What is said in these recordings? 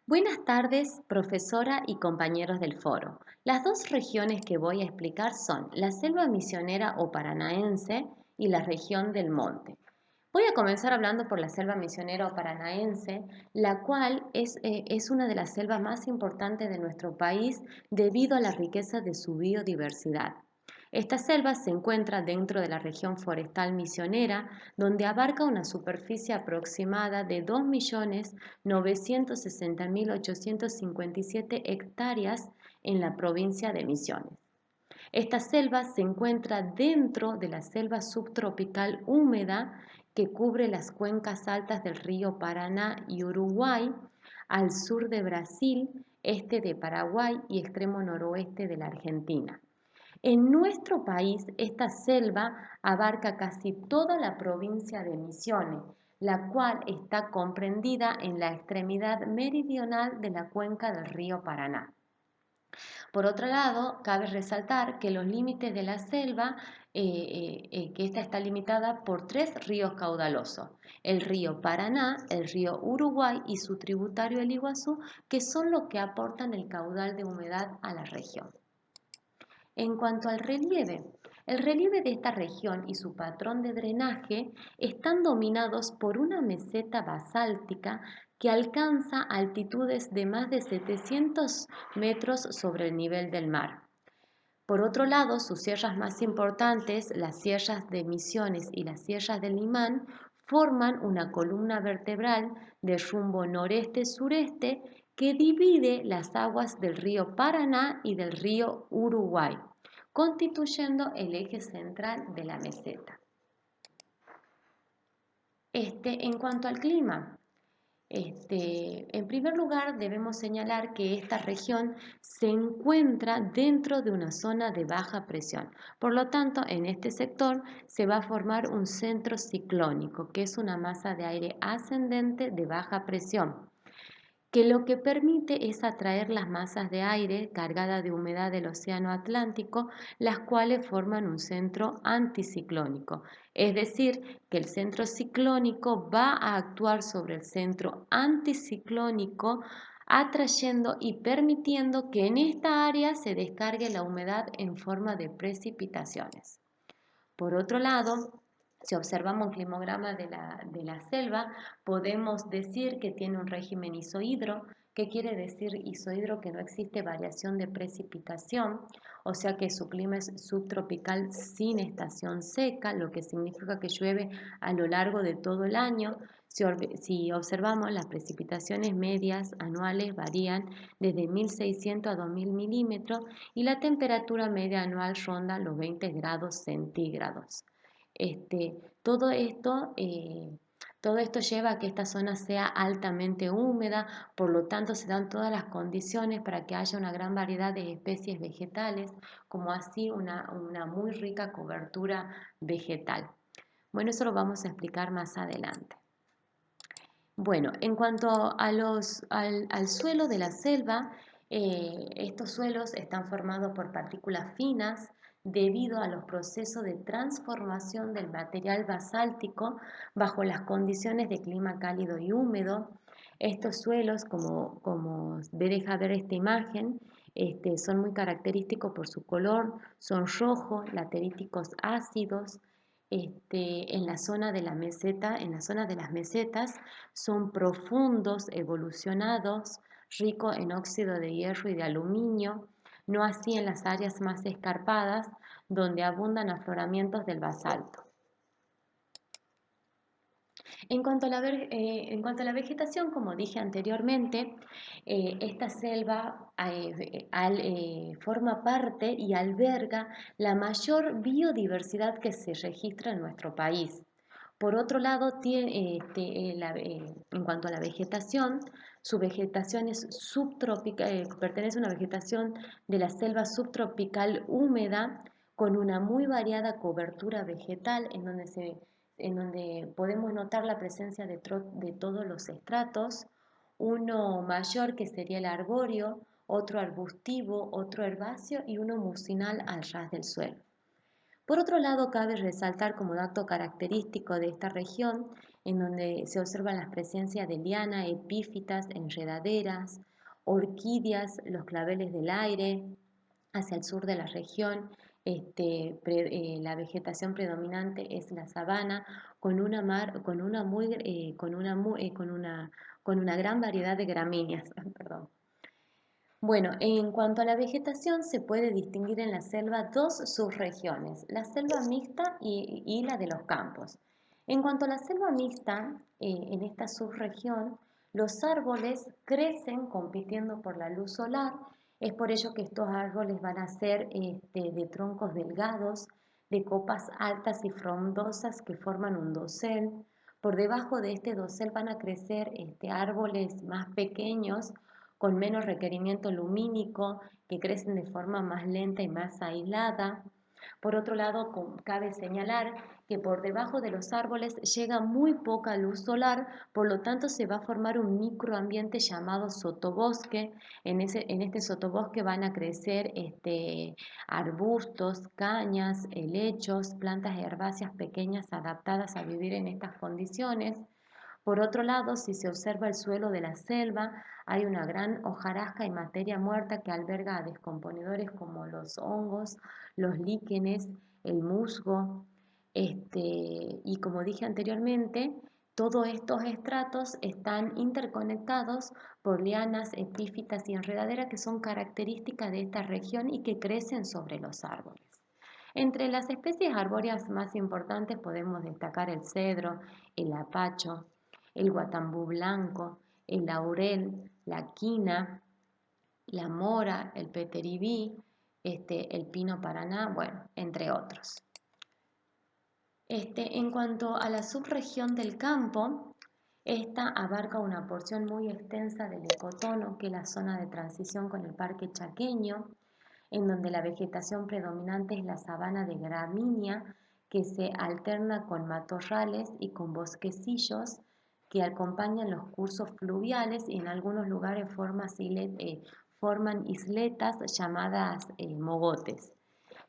Buenas tardes, profesora y compañeros del foro. Las dos regiones que voy a explicar son la selva misionera o paranaense y la región del monte. Voy a comenzar hablando por la selva misionera o paranaense, la cual es una de las selvas más importantes de nuestro país debido a la riqueza de su biodiversidad. Esta selva se encuentra dentro de la región forestal misionera, donde abarca una superficie aproximada de 2.960.857 hectáreas en la provincia de Misiones. Esta selva se encuentra dentro de la selva subtropical húmeda que cubre las cuencas altas del río Paraná y Uruguay, al sur de Brasil, este de Paraguay y extremo noroeste de la Argentina. En nuestro país, esta selva abarca casi toda la provincia de Misiones, la cual está comprendida en la extremidad meridional de la cuenca del río Paraná. Por otro lado, cabe resaltar que los límites de la selva, que esta está limitada por tres ríos caudalosos, el río Paraná, el río Uruguay y su tributario el Iguazú, que son los que aportan el caudal de humedad a la región. En cuanto al relieve, el relieve de esta región y su patrón de drenaje están dominados por una meseta basáltica que alcanza altitudes de más de 700 metros sobre el nivel del mar. Por otro lado, sus sierras más importantes, las sierras de Misiones y las sierras del Limán, forman una columna vertebral de rumbo noreste-sureste que divide las aguas del río Paraná y del río Uruguay, constituyendo el eje central de la meseta. En cuanto al clima, en primer lugar, debemos señalar que esta región se encuentra dentro de una zona de baja presión. Por lo tanto, en este sector se va a formar un centro ciclónico, que es una masa de aire ascendente de baja presión, que lo que permite es atraer las masas de aire cargadas de humedad del océano Atlántico, las cuales forman un centro anticiclónico. Es decir, que el centro ciclónico va a actuar sobre el centro anticiclónico, atrayendo y permitiendo que en esta área se descargue la humedad en forma de precipitaciones. Por otro lado, si observamos un climograma de la selva, podemos decir que tiene un régimen isohidro. ¿Qué quiere decir isohidro? Que no existe variación de precipitación, o sea que su clima es subtropical sin estación seca, lo que significa que llueve a lo largo de todo el año. Si observamos, las precipitaciones medias anuales varían desde 1.600 a 2.000 milímetros y la temperatura media anual ronda los 20 grados centígrados. Este, todo esto, eh, todo esto lleva a que esta zona sea altamente húmeda, por lo tanto se dan todas las condiciones para que haya una gran variedad de especies vegetales, como así una muy rica cobertura vegetal. Bueno, eso lo vamos a explicar más adelante. Bueno, en cuanto al suelo de la selva, estos suelos están formados por partículas finas debido a los procesos de transformación del material basáltico bajo las condiciones de clima cálido y húmedo. Estos suelos, como deja ver esta imagen, son muy característicos por su color, son rojos, lateríticos ácidos. En la zona de la meseta, en la zona de las mesetas, son profundos, evolucionados, ricos en óxido de hierro y de aluminio, no así en las áreas más escarpadas, donde abundan afloramientos del basalto. En cuanto a la vegetación, como dije anteriormente, esta selva forma parte y alberga la mayor biodiversidad que se registra en nuestro país. Por otro lado, en cuanto a la vegetación, su vegetación es subtropical, pertenece a una vegetación de la selva subtropical húmeda con una muy variada cobertura vegetal en donde podemos notar la presencia de todos los estratos, uno mayor que sería el arbóreo, otro arbustivo, otro herbáceo y uno mucinal al ras del suelo. Por otro lado, cabe resaltar como dato característico de esta región en donde se observa la presencia de liana, epífitas, enredaderas, orquídeas, los claveles del aire. Hacia el sur de la región, la vegetación predominante es la sabana, con una gran variedad de gramíneas. Perdón. Bueno, en cuanto a la vegetación, se puede distinguir en la selva dos subregiones, la selva mixta y la de los campos. En cuanto a la selva mixta, en esta subregión, los árboles crecen compitiendo por la luz solar. Es por ello que estos árboles van a ser de troncos delgados, de copas altas y frondosas que forman un dosel. Por debajo de este dosel van a crecer árboles más pequeños con menos requerimiento lumínico, que crecen de forma más lenta y más aislada. Por otro lado, cabe señalar que por debajo de los árboles llega muy poca luz solar, por lo tanto se va a formar un microambiente llamado sotobosque. En este sotobosque van a crecer arbustos, cañas, helechos, plantas herbáceas pequeñas adaptadas a vivir en estas condiciones. Por otro lado, si se observa el suelo de la selva, hay una gran hojarasca y materia muerta que alberga a descomponedores como los hongos, los líquenes, el musgo, y como dije anteriormente, todos estos estratos están interconectados por lianas, epífitas y enredaderas que son características de esta región y que crecen sobre los árboles. Entre las especies arbóreas más importantes podemos destacar el cedro, el apacho, el guatambú blanco, el laurel, la quina, la mora, el peteribí, el pino paraná, bueno, entre otros. En cuanto a la subregión del campo, esta abarca una porción muy extensa del ecotono, que es la zona de transición con el Parque Chaqueño, en donde la vegetación predominante es la sabana de gramínea, que se alterna con matorrales y con bosquecillos que acompañan los cursos fluviales y en algunos lugares forman isletas llamadas mogotes.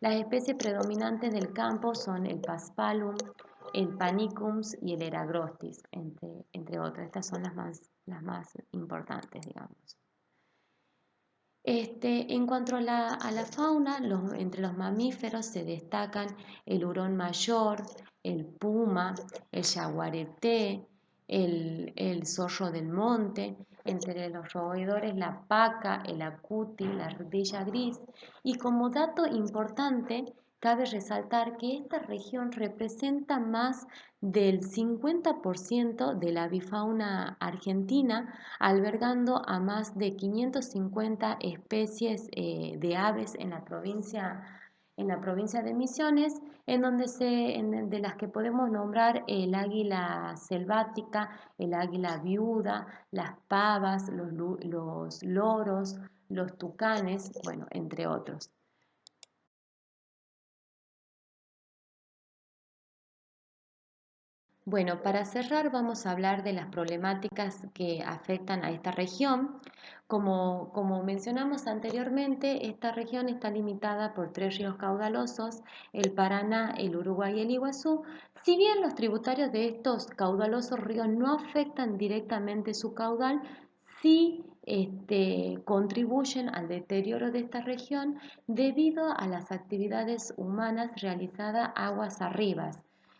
Las especies predominantes del campo son el paspalum, el panicums y el eragrostis, entre otras. Estas son las más importantes, digamos. En cuanto a la fauna, entre los mamíferos se destacan el hurón mayor, el puma, el yaguareté, el zorro del monte, entre los roedores la paca, el acuti, la ardilla gris. Y como dato importante, cabe resaltar que esta región representa más del 50% de la avifauna argentina, albergando a más de 550 especies de aves en la provincia de Misiones, de las que podemos nombrar el águila selvática, el águila viuda, las pavas, los loros, los tucanes, bueno, entre otros. Bueno, para cerrar vamos a hablar de las problemáticas que afectan a esta región. Como mencionamos anteriormente, esta región está limitada por tres ríos caudalosos, el Paraná, el Uruguay y el Iguazú. Si bien los tributarios de estos caudalosos ríos no afectan directamente su caudal, sí contribuyen al deterioro de esta región debido a las actividades humanas realizadas aguas arriba,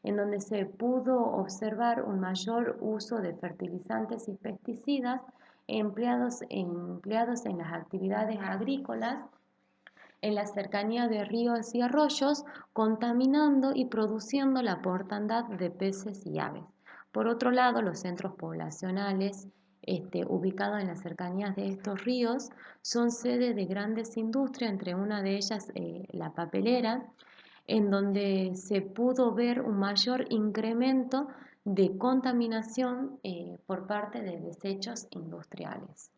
en donde se pudo observar un mayor uso de fertilizantes y pesticidas empleados en las actividades agrícolas en la cercanía de ríos y arroyos, contaminando y produciendo la mortandad de peces y aves. Por otro lado, los centros poblacionales ubicados en las cercanías de estos ríos son sede de grandes industrias, entre una de ellas la papelera, en donde se pudo ver un mayor incremento de contaminación por parte de desechos industriales.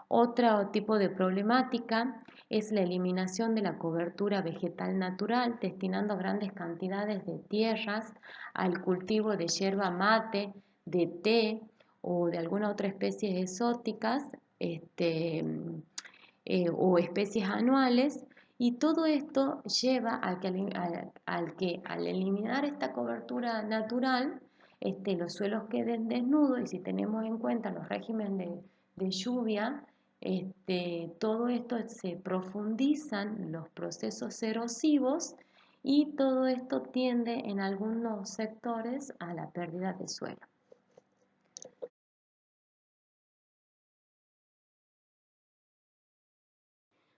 Otro tipo de problemática es la eliminación de la cobertura vegetal natural, destinando grandes cantidades de tierras al cultivo de yerba mate, de té o de alguna otra especie exóticas o especies anuales, y todo esto lleva al que al eliminar esta cobertura natural, los suelos queden desnudos, y si tenemos en cuenta los regímenes de lluvia, todo esto se profundizan los procesos erosivos, y todo esto tiende en algunos sectores a la pérdida de suelo.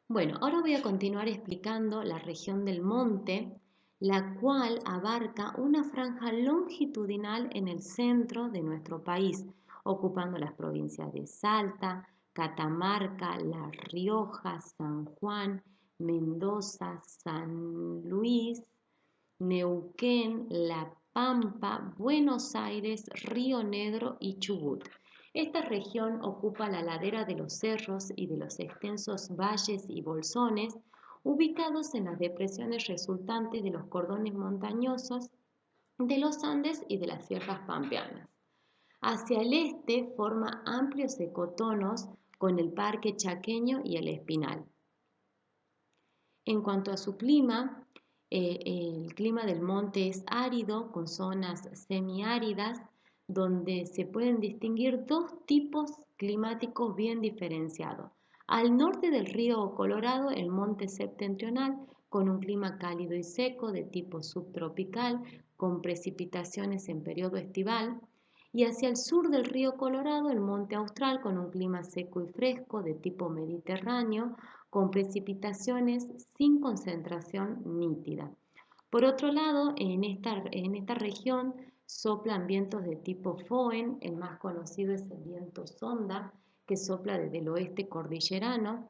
Bueno, ahora voy a continuar explicando la región del monte, la cual abarca una franja longitudinal en el centro de nuestro país, ocupando las provincias de Salta, Catamarca, La Rioja, San Juan, Mendoza, San Luis, Neuquén, La Pampa, Buenos Aires, Río Negro y Chubut. Esta región ocupa la ladera de los cerros y de los extensos valles y bolsones ubicados en las depresiones resultantes de los cordones montañosos de los Andes y de las sierras pampeanas. Hacia el este forma amplios ecotonos con el Parque Chaqueño y el Espinal. En cuanto a su clima, el clima del monte es árido con zonas semiáridas, donde se pueden distinguir dos tipos climáticos bien diferenciados. Al norte del río Colorado, el monte septentrional, con un clima cálido y seco de tipo subtropical, con precipitaciones en periodo estival, y hacia el sur del río Colorado, el monte austral, con un clima seco y fresco de tipo mediterráneo, con precipitaciones sin concentración nítida. Por otro lado, en esta región soplan vientos de tipo Foehn. El más conocido es el viento sonda, que sopla desde el oeste cordillerano.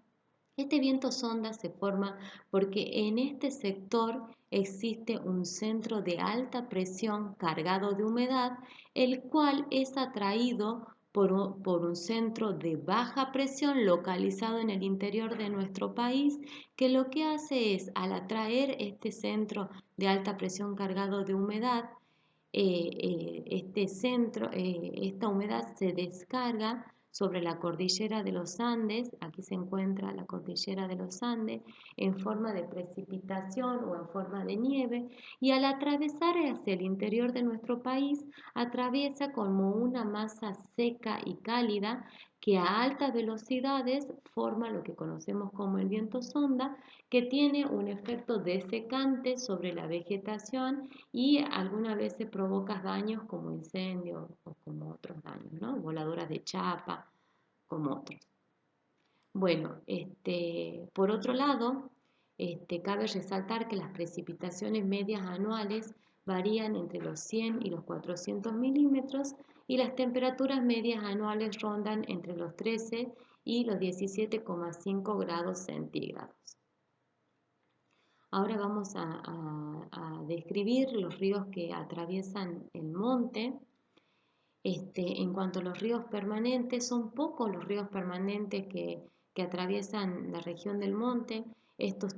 Este viento sonda se forma porque en este sector existe un centro de alta presión cargado de humedad, el cual es atraído por un centro de baja presión localizado en el interior de nuestro país, que lo que hace es, al atraer este centro de alta presión cargado de humedad, esta humedad se descarga sobre la cordillera de los Andes. Aquí se encuentra la cordillera de los Andes en forma de precipitación o en forma de nieve, y al atravesar hacia el interior de nuestro país atraviesa como una masa seca y cálida que a altas velocidades forma lo que conocemos como el viento sonda, que tiene un efecto desecante sobre la vegetación y algunas veces provoca daños como incendios o como otros daños, ¿no? Voladoras de chapa, como otros. Bueno, por otro lado, cabe resaltar que las precipitaciones medias anuales varían entre los 100 y los 400 milímetros, y las temperaturas medias anuales rondan entre los 13 y los 17,5 grados centígrados. Ahora vamos a describir los ríos que atraviesan el monte. En cuanto a los ríos permanentes, son pocos los ríos permanentes que atraviesan la región del monte. Estos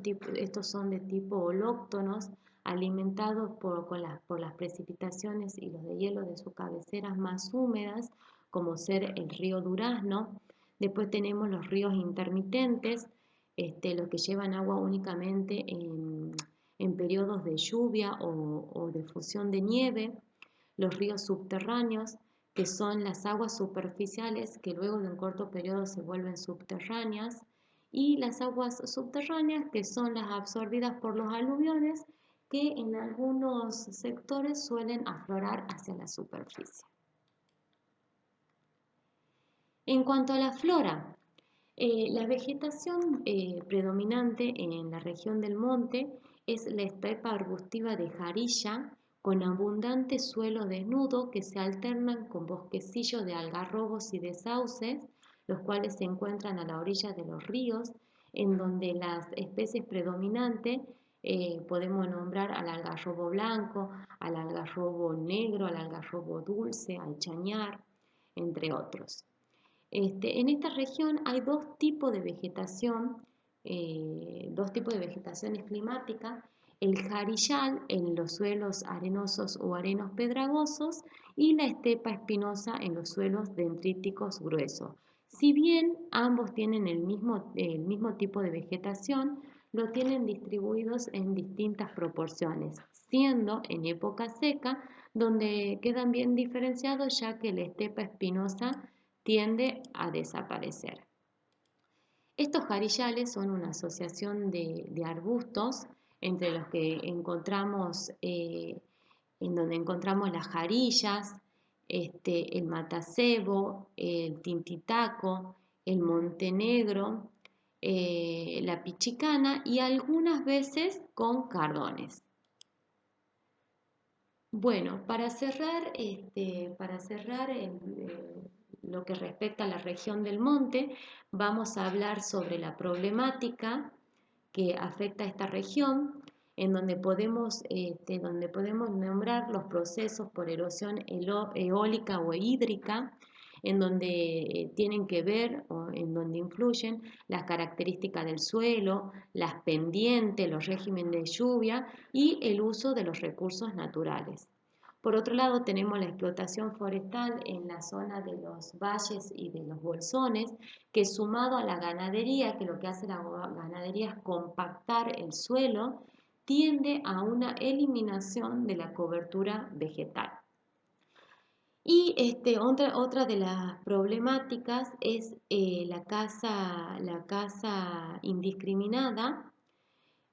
son de tipo holóctonos, alimentados por las precipitaciones y los deshielos de sus cabeceras más húmedas, como ser el río Durazno. Después tenemos los ríos intermitentes, los que llevan agua únicamente en periodos de lluvia o de fusión de nieve. Los ríos subterráneos, que son las aguas superficiales que luego de un corto periodo se vuelven subterráneas, y las aguas subterráneas, que son las absorbidas por los aluviones, que en algunos sectores suelen aflorar hacia la superficie. En cuanto a la flora, la vegetación predominante en la región del monte es la estepa arbustiva de jarilla, con abundante suelo desnudo que se alternan con bosquecillos de algarrobos y de sauces, los cuales se encuentran a la orilla de los ríos, en donde las especies predominantes podemos nombrar al algarrobo blanco, al algarrobo negro, al algarrobo dulce, al chañar, entre otros. En esta región hay dos tipos de vegetación, dos tipos de vegetaciones climáticas: el jarillal en los suelos arenosos o arenos pedregosos, y la estepa espinosa en los suelos dendríticos gruesos. Si bien ambos tienen el mismo tipo de vegetación, lo tienen distribuidos en distintas proporciones, siendo en época seca donde quedan bien diferenciados ya que la estepa espinosa tiende a desaparecer. Estos jarillales son una asociación de arbustos entre los que encontramos, en donde encontramos las jarillas, el matacebo, el tintitaco, el montenegro, la pichicana y algunas veces con cardones. Bueno, para cerrar lo que respecta a la región del monte, vamos a hablar sobre la problemática que afecta a esta región, en donde podemos nombrar los procesos por erosión eólica o hídrica, en donde tienen que ver o en donde influyen las características del suelo, las pendientes, los regímenes de lluvia y el uso de los recursos naturales. Por otro lado, tenemos la explotación forestal en la zona de los valles y de los bolsones, que sumado a la ganadería, que lo que hace la ganadería es compactar el suelo, tiende a una eliminación de la cobertura vegetal. Y otra de las problemáticas es la caza indiscriminada,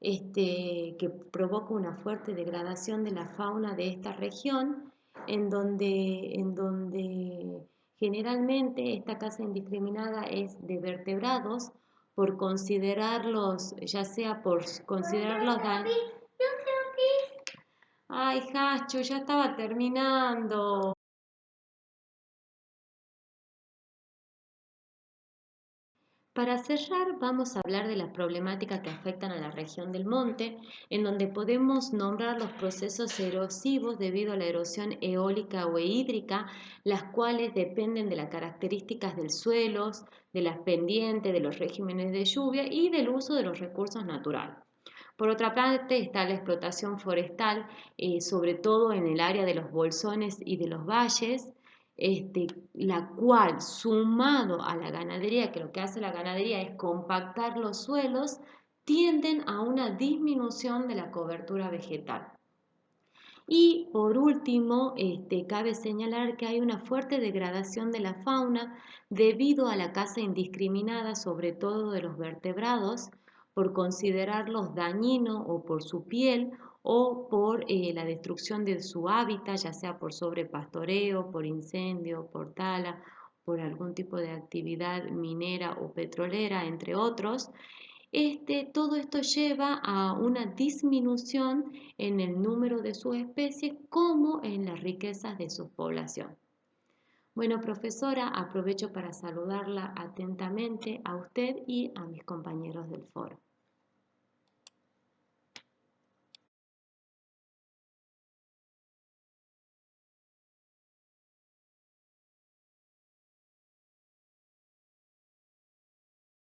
que provoca una fuerte degradación de la fauna de esta región, en donde generalmente esta caza indiscriminada es de vertebrados, por considerarlos, ya sea por considerarlos daños. Ay, Hacho, ya estaba terminando. Para cerrar, vamos a hablar de las problemáticas que afectan a la región del monte, en donde podemos nombrar los procesos erosivos debido a la erosión eólica o hídrica, las cuales dependen de las características del suelo, de las pendientes, de los regímenes de lluvia y del uso de los recursos naturales. Por otra parte está la explotación forestal, sobre todo en el área de los bolsones y de los valles, la cual, sumado a la ganadería, que lo que hace la ganadería es compactar los suelos, tienden a una disminución de la cobertura vegetal. Y por último, cabe señalar que hay una fuerte degradación de la fauna debido a la caza indiscriminada, sobre todo de los vertebrados, por considerarlos dañinos o por su piel o por la destrucción de su hábitat, ya sea por sobrepastoreo, por incendio, por tala, por algún tipo de actividad minera o petrolera, entre otros. Todo esto lleva a una disminución en el número de sus especies como en las riquezas de su población. Bueno, profesora, aprovecho para saludarla atentamente a usted y a mis compañeros.